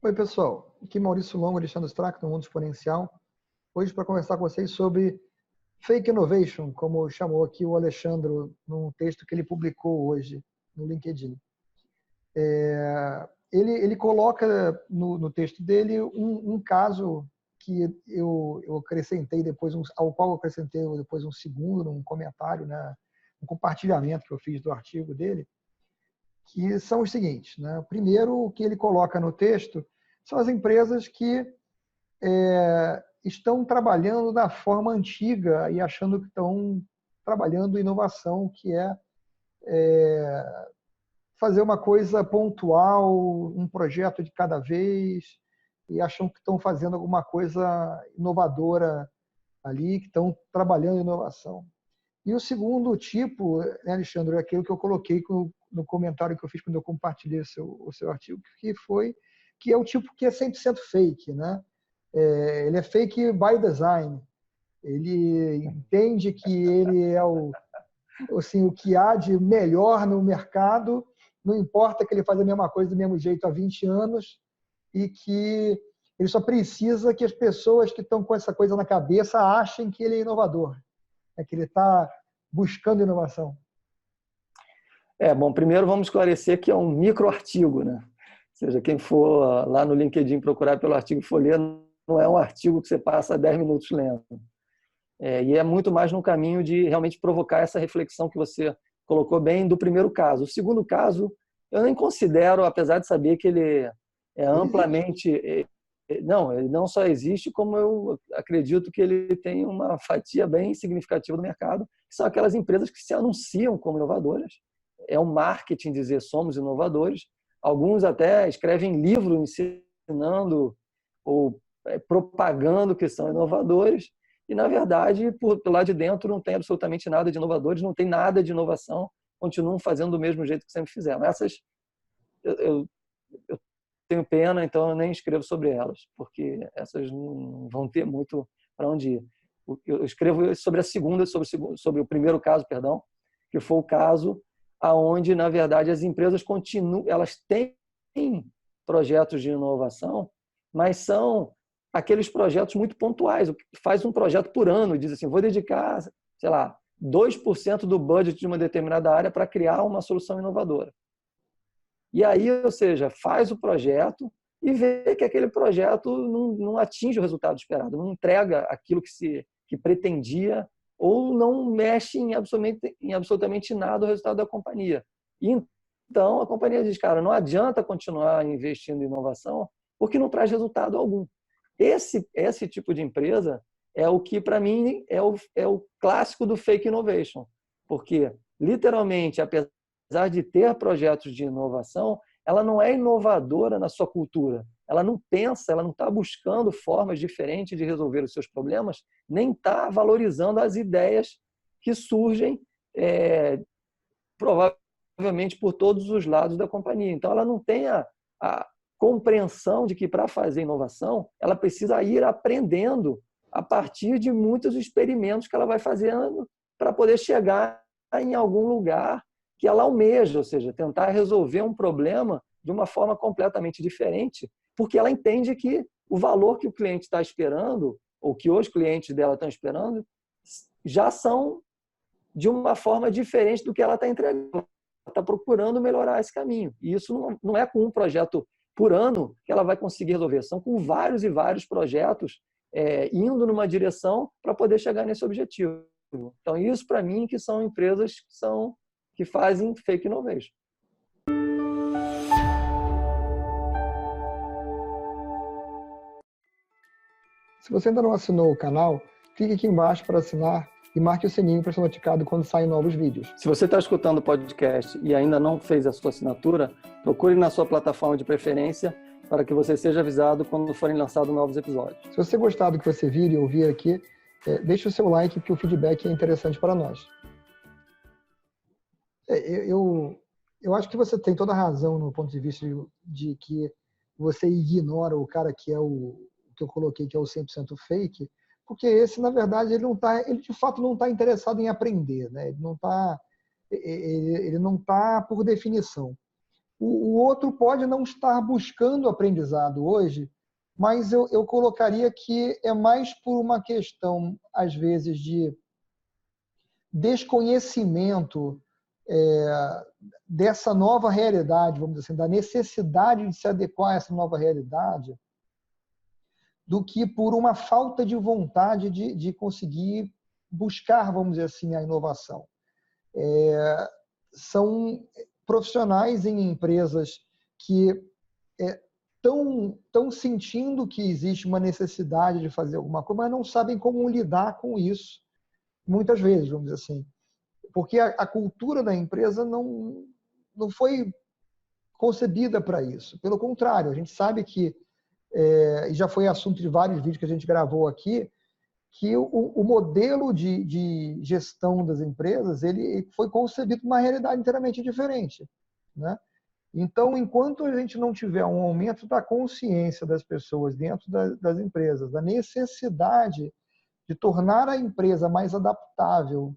Oi, pessoal. Aqui Maurício Longo, Alexandre Strack, do Mundo Exponencial. Hoje para conversar com vocês sobre Fake Innovation, como chamou aqui o Alexandre num texto que ele publicou hoje no LinkedIn. Ele coloca no texto dele um caso que eu acrescentei depois, ao qual eu acrescentei depois um segundo, um comentário, né, um compartilhamento que eu fiz do artigo dele, que são os seguintes, né? Primeiro, o que ele coloca no texto são as empresas que estão trabalhando da forma antiga e achando que estão trabalhando inovação, que é fazer uma coisa pontual, um projeto de cada vez, e acham que estão fazendo alguma coisa inovadora ali, que estão trabalhando em inovação. E o segundo tipo, né, Alexandre, é aquilo que eu coloquei no comentário que eu fiz quando eu compartilhei o seu artigo, que é o tipo que é 100% fake, né? Ele é fake by design. Ele entende que ele é o que há de melhor no mercado, não importa que ele faz a mesma coisa do mesmo jeito há 20 anos e que ele só precisa que as pessoas que estão com essa coisa na cabeça achem que ele é inovador, que ele está buscando inovação. Bom, primeiro vamos esclarecer que é um microartigo, né? Ou seja, quem for lá no LinkedIn procurar pelo artigo que for ler, não é um artigo que você passa 10 minutos lendo. E é muito mais no caminho de realmente provocar essa reflexão que você colocou bem do primeiro caso. O segundo caso, eu nem considero, apesar de saber que ele é amplamente... Não, ele não só existe, como eu acredito que ele tem uma fatia bem significativa do mercado, que são aquelas empresas que se anunciam como inovadoras. É um marketing dizer somos inovadores. Alguns até escrevem livro ensinando ou propagando que são inovadores e, na verdade, por lá de dentro não tem absolutamente nada de inovadores, não tem nada de inovação, continuam fazendo do mesmo jeito que sempre fizeram. Essas eu tenho pena, então eu nem escrevo sobre elas, porque essas não vão ter muito para onde ir. Eu escrevo sobre a segunda, sobre o primeiro caso, perdão, que foi o caso aonde, na verdade, as empresas continuam, elas têm projetos de inovação, mas são aqueles projetos muito pontuais. Faz um projeto por ano, diz assim, vou dedicar, sei lá, 2% do budget de uma determinada área para criar uma solução inovadora. E aí, ou seja, faz o projeto e vê que aquele projeto não atinge o resultado esperado, não entrega aquilo que pretendia ou não mexe em absolutamente nada o resultado da companhia. Então, a companhia diz, cara, não adianta continuar investindo em inovação porque não traz resultado algum. Esse tipo de empresa é o que, para mim, é o clássico do fake innovation, porque, literalmente, apesar de ter projetos de inovação, ela não é inovadora na sua cultura. Ela não pensa, ela não está buscando formas diferentes de resolver os seus problemas, nem está valorizando as ideias que surgem, provavelmente, por todos os lados da companhia. Então, ela não tem a compreensão de que, para fazer inovação, ela precisa ir aprendendo a partir de muitos experimentos que ela vai fazendo para poder chegar em algum lugar que ela almeja, ou seja, tentar resolver um problema de uma forma completamente diferente, porque ela entende que o valor que o cliente está esperando, ou que os clientes dela estão esperando, já são de uma forma diferente do que ela está entregando. Ela está procurando melhorar esse caminho. E isso não é com um projeto por ano que ela vai conseguir resolver, são com vários e vários projetos indo numa direção para poder chegar nesse objetivo. Então, isso para mim que são empresas que fazem fake innovation. Se você ainda não assinou o canal, clique aqui embaixo para assinar e marque o sininho para ser notificado quando saem novos vídeos. Se você está escutando o podcast e ainda não fez a sua assinatura, procure na sua plataforma de preferência para que você seja avisado quando forem lançados novos episódios. Se você gostar do que você vir e ouvir aqui, deixe o seu like, que o feedback é interessante para nós. Eu acho que você tem toda a razão no ponto de vista de que você ignora o cara que é o que eu coloquei, que é o 100% fake, porque esse, na verdade, ele de fato não está interessado em aprender, né? Ele não está por definição. O outro pode não estar buscando aprendizado hoje, mas eu colocaria que é mais por uma questão, às vezes, de desconhecimento dessa nova realidade, vamos dizer assim, da necessidade de se adequar a essa nova realidade, do que por uma falta de vontade de conseguir buscar, vamos dizer assim, a inovação. São profissionais em empresas que estão sentindo que existe uma necessidade de fazer alguma coisa, mas não sabem como lidar com isso, muitas vezes, vamos dizer assim. Porque a cultura da empresa não foi concebida para isso. Pelo contrário, a gente sabe que, e já foi assunto de vários vídeos que a gente gravou aqui, que o modelo de gestão das empresas ele foi concebido para uma realidade inteiramente diferente, né? Então, enquanto a gente não tiver um aumento da consciência das pessoas dentro das empresas, da necessidade de tornar a empresa mais adaptável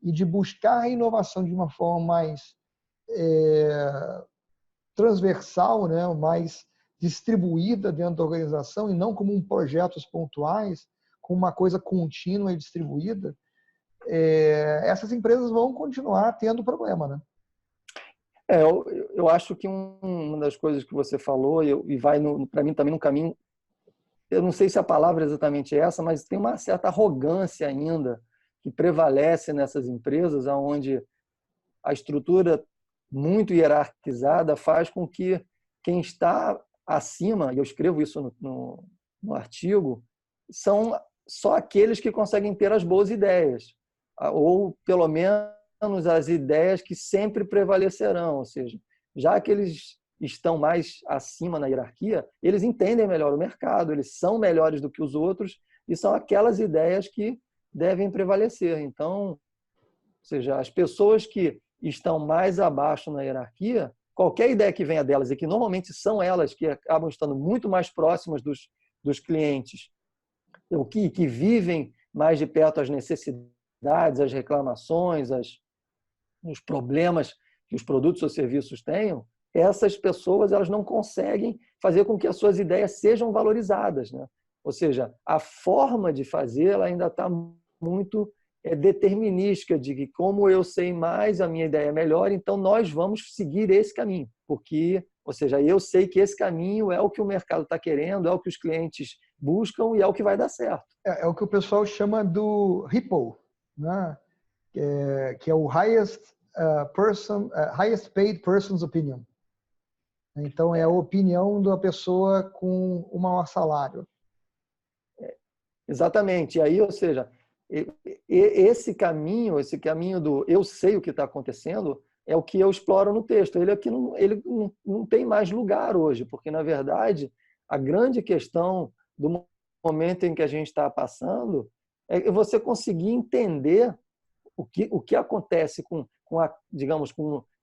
e de buscar a inovação de uma forma mais transversal, né, mais distribuída dentro da organização e não como projetos pontuais, com uma coisa contínua e distribuída, essas empresas vão continuar tendo problema, né? Eu acho que uma das coisas que você falou, e vai, para mim, também no caminho, eu não sei se a palavra é exatamente essa, mas tem uma certa arrogância ainda que prevalece nessas empresas, onde a estrutura muito hierarquizada faz com que quem está acima, e eu escrevo isso no artigo, são só aqueles que conseguem ter as boas ideias, ou pelo menos as ideias que sempre prevalecerão, ou seja, já que eles estão mais acima na hierarquia, eles entendem melhor o mercado, eles são melhores do que os outros e são aquelas ideias que devem prevalecer. Então, ou seja, as pessoas que estão mais abaixo na hierarquia, qualquer ideia que venha delas, e que normalmente são elas que acabam estando muito mais próximas dos clientes, ou que vivem mais de perto as necessidades, as reclamações, os problemas que os produtos ou serviços tenham, essas pessoas elas não conseguem fazer com que as suas ideias sejam valorizadas, né? Ou seja, a forma de fazer ela ainda está muito determinística, de que como eu sei mais, a minha ideia é melhor, então nós vamos seguir esse caminho, porque, ou seja, eu sei que esse caminho é o que o mercado está querendo, é o que os clientes buscam e é o que vai dar certo. É o que o pessoal chama do HIPPO, né? Que é o highest paid person's opinion. Então, é a opinião da pessoa com o maior salário. Exatamente. E aí, ou seja, esse caminho do eu sei o que está acontecendo, é o que eu exploro no texto. Ele aqui não tem mais lugar hoje, porque, na verdade, a grande questão do momento em que a gente está passando é você conseguir entender o que acontece com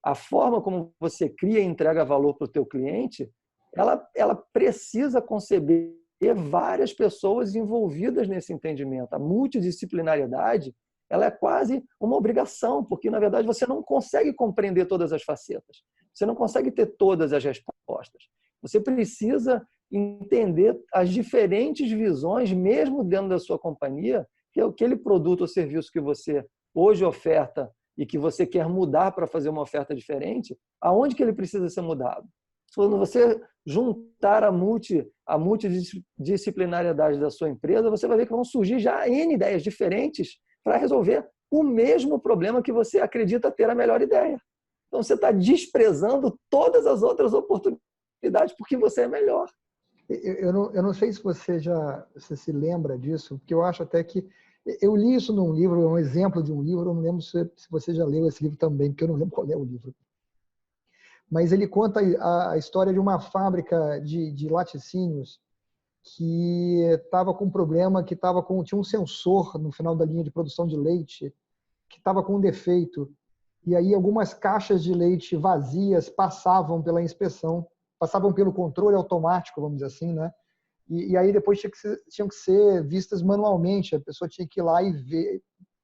a forma como você cria e entrega valor para o teu cliente. Ela precisa conceber várias pessoas envolvidas nesse entendimento. A multidisciplinariedade ela é quase uma obrigação, porque, na verdade, você não consegue compreender todas as facetas. Você não consegue ter todas as respostas. Você precisa entender as diferentes visões, mesmo dentro da sua companhia, que é aquele produto ou serviço que você hoje oferta e que você quer mudar para fazer uma oferta diferente, aonde que ele precisa ser mudado? Quando você juntar a multidisciplinariedade da sua empresa, você vai ver que vão surgir já N ideias diferentes para resolver o mesmo problema que você acredita ter a melhor ideia. Então, você está desprezando todas as outras oportunidades porque você é melhor. Eu não sei se você se lembra disso, porque eu acho até que eu li isso num livro, um exemplo de um livro, eu não lembro se você já leu esse livro também, porque eu não lembro qual é o livro. Mas ele conta a história de uma fábrica de laticínios que estava com um problema, tinha um sensor no final da linha de produção de leite que estava com um defeito. E aí algumas caixas de leite vazias passavam pela inspeção, passavam pelo controle automático, vamos dizer assim, né? E aí depois tinham que ser vistas manualmente. A pessoa tinha que ir lá e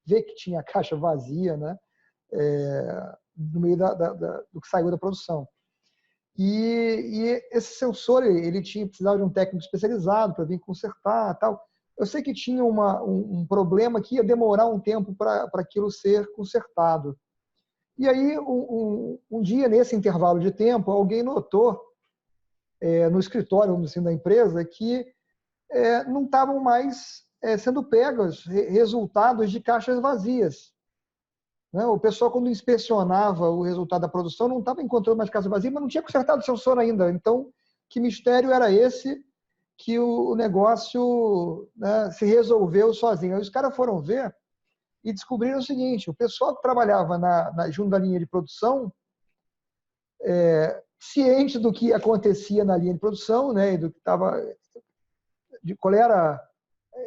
ver que tinha a caixa vazia, né? No meio do que saiu da produção. E esse sensor, ele precisava de um técnico especializado para vir consertar tal. Eu sei que tinha um problema que ia demorar um tempo para aquilo ser consertado. E aí, um dia, nesse intervalo de tempo, alguém notou no escritório, vamos dizer, da empresa que não estavam mais sendo pegos resultados de caixas vazias. Né? O pessoal, quando inspecionava o resultado da produção, não estava encontrando mais caixas vazias, mas não tinha consertado o sensor ainda. Então, que mistério era esse que o negócio, né, se resolveu sozinho? Aí os caras foram ver e descobriram o seguinte: o pessoal que trabalhava junto da linha de produção, ciente do que acontecia na linha de produção, né, e do que estava, qual era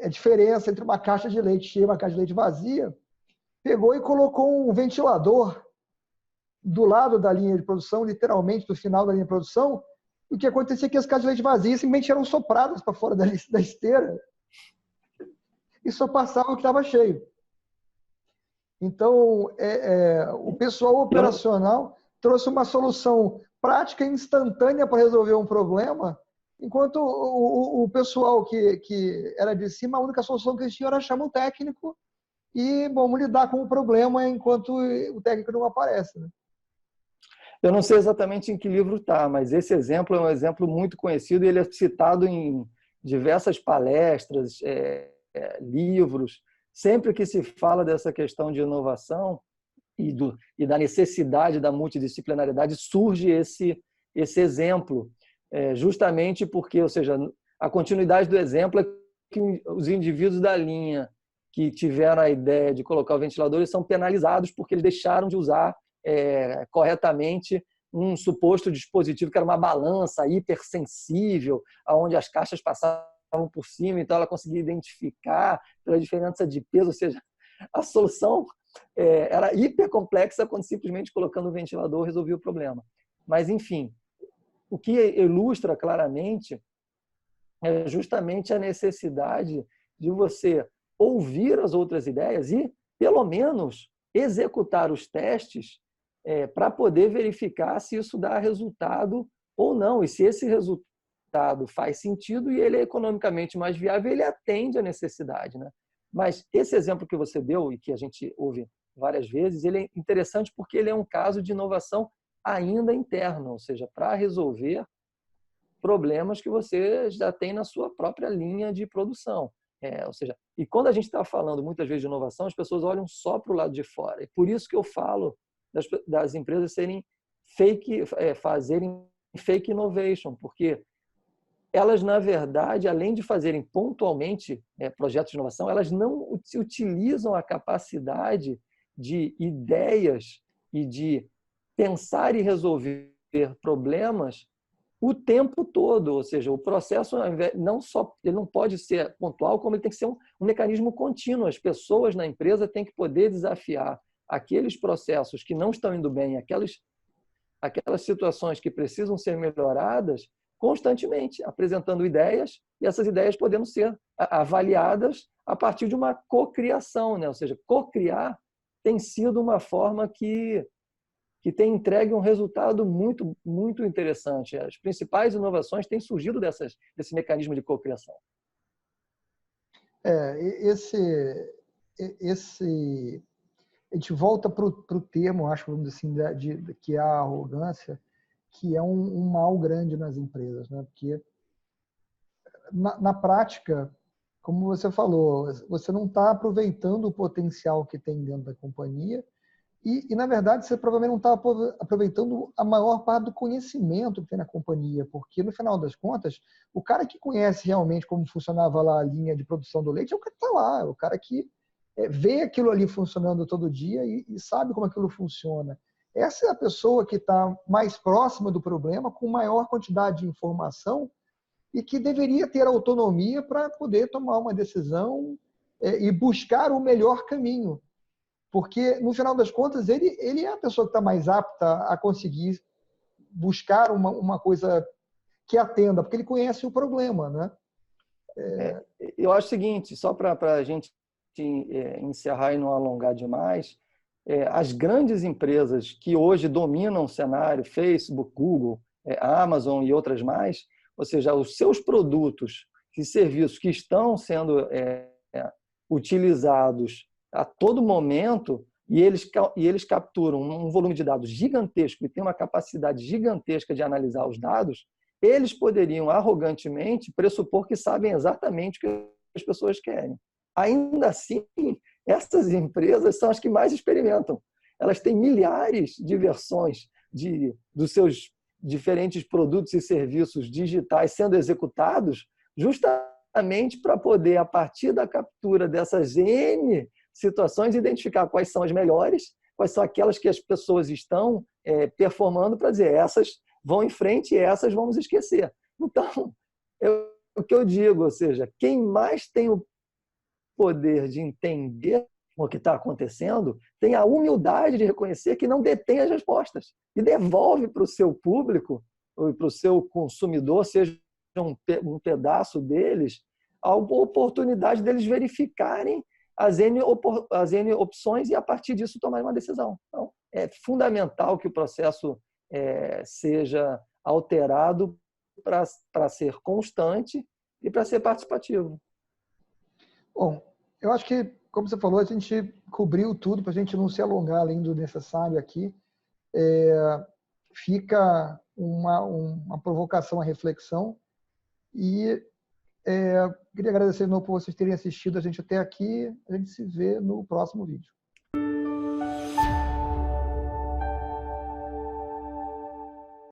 a diferença entre uma caixa de leite cheia e uma caixa de leite vazia, pegou e colocou um ventilador do lado da linha de produção, literalmente do final da linha de produção. O que acontecia é que as caixas de leite vazias simplesmente eram sopradas para fora da esteira e só passava o que estava cheio. Então, o pessoal operacional trouxe uma solução prática e instantânea para resolver um problema, enquanto o pessoal que era de cima, a única solução que eles tinham era chamar um técnico e vamos lidar com o problema enquanto o técnico não aparece. Né? Eu não sei exatamente em que livro está, mas esse exemplo é um exemplo muito conhecido e ele é citado em diversas palestras, livros. Sempre que se fala dessa questão de inovação e da necessidade da multidisciplinaridade, surge esse exemplo, justamente porque, ou seja, a continuidade do exemplo é que os indivíduos da linha que tiveram a ideia de colocar o ventilador eles são penalizados porque eles deixaram de usar corretamente um suposto dispositivo que era uma balança hipersensível, onde as caixas passavam por cima, então ela conseguia identificar pela diferença de peso, ou seja, a solução era hiper complexa quando simplesmente colocando o ventilador resolvia o problema. Mas, enfim, o que ilustra claramente é justamente a necessidade de você ouvir as outras ideias e, pelo menos, executar os testes para poder verificar se isso dá resultado ou não, e se esse resultado faz sentido e ele é economicamente mais viável, ele atende à necessidade. Né? Mas esse exemplo que você deu e que a gente ouve várias vezes, ele é interessante porque ele é um caso de inovação ainda interna, ou seja, para resolver problemas que você já tem na sua própria linha de produção. Ou seja, e quando a gente está falando muitas vezes de inovação, as pessoas olham só para o lado de fora. E por isso que eu falo das empresas fazerem fake innovation, porque elas, na verdade, além de fazerem pontualmente projetos de inovação, elas não utilizam a capacidade de ideias e de pensar e resolver problemas o tempo todo, ou seja, o processo não só ele não pode ser pontual, como ele tem que ser um mecanismo contínuo. As pessoas na empresa têm que poder desafiar aqueles processos que não estão indo bem, aquelas situações que precisam ser melhoradas constantemente, apresentando ideias e essas ideias podendo ser avaliadas a partir de uma cocriação, né? Ou seja, cocriar tem sido uma forma que tem entregue um resultado muito, muito interessante. As principais inovações têm surgido desse mecanismo de cocriação. A gente volta para o termo, acho, vamos dizer assim, que é a arrogância, que é um mal grande nas empresas, né? Porque na prática, como você falou, você não está aproveitando o potencial que tem dentro da companhia e, na verdade, você provavelmente não está aproveitando a maior parte do conhecimento que tem na companhia, porque, no final das contas, o cara que conhece realmente como funcionava lá a linha de produção do leite é o cara que está lá, é o cara que vê aquilo ali funcionando todo dia e sabe como aquilo funciona. Essa é a pessoa que está mais próxima do problema, com maior quantidade de informação e que deveria ter autonomia para poder tomar uma decisão e buscar o melhor caminho. Porque, no final das contas, ele é a pessoa que está mais apta a conseguir buscar uma coisa que atenda, porque ele conhece o problema. Né? Eu acho o seguinte, só para a gente encerrar e não alongar demais, as grandes empresas que hoje dominam o cenário, Facebook, Google, a Amazon e outras mais, ou seja, os seus produtos e serviços que estão sendo utilizados a todo momento e eles capturam um volume de dados gigantesco e têm uma capacidade gigantesca de analisar os dados, eles poderiam arrogantemente pressupor que sabem exatamente o que as pessoas querem. Ainda assim, essas empresas são as que mais experimentam. Elas têm milhares de versões dos seus diferentes produtos e serviços digitais sendo executados justamente para poder, a partir da captura dessas N situações, identificar quais são as melhores, quais são aquelas que as pessoas estão performando para dizer essas vão em frente e essas vamos esquecer. Então, o que eu digo, ou seja, quem mais tem o poder de entender o que está acontecendo, tem a humildade de reconhecer que não detém as respostas e devolve para o seu público ou para o seu consumidor, seja um pedaço deles, a oportunidade deles verificarem as N opções e, a partir disso, tomar uma decisão. Então, é fundamental que o processo seja alterado para ser constante e para ser participativo. Bom, eu acho que, como você falou, a gente cobriu tudo para a gente não se alongar além do necessário aqui. Fica uma provocação à reflexão e queria agradecer de novo por vocês terem assistido a gente até aqui. A gente se vê no próximo vídeo.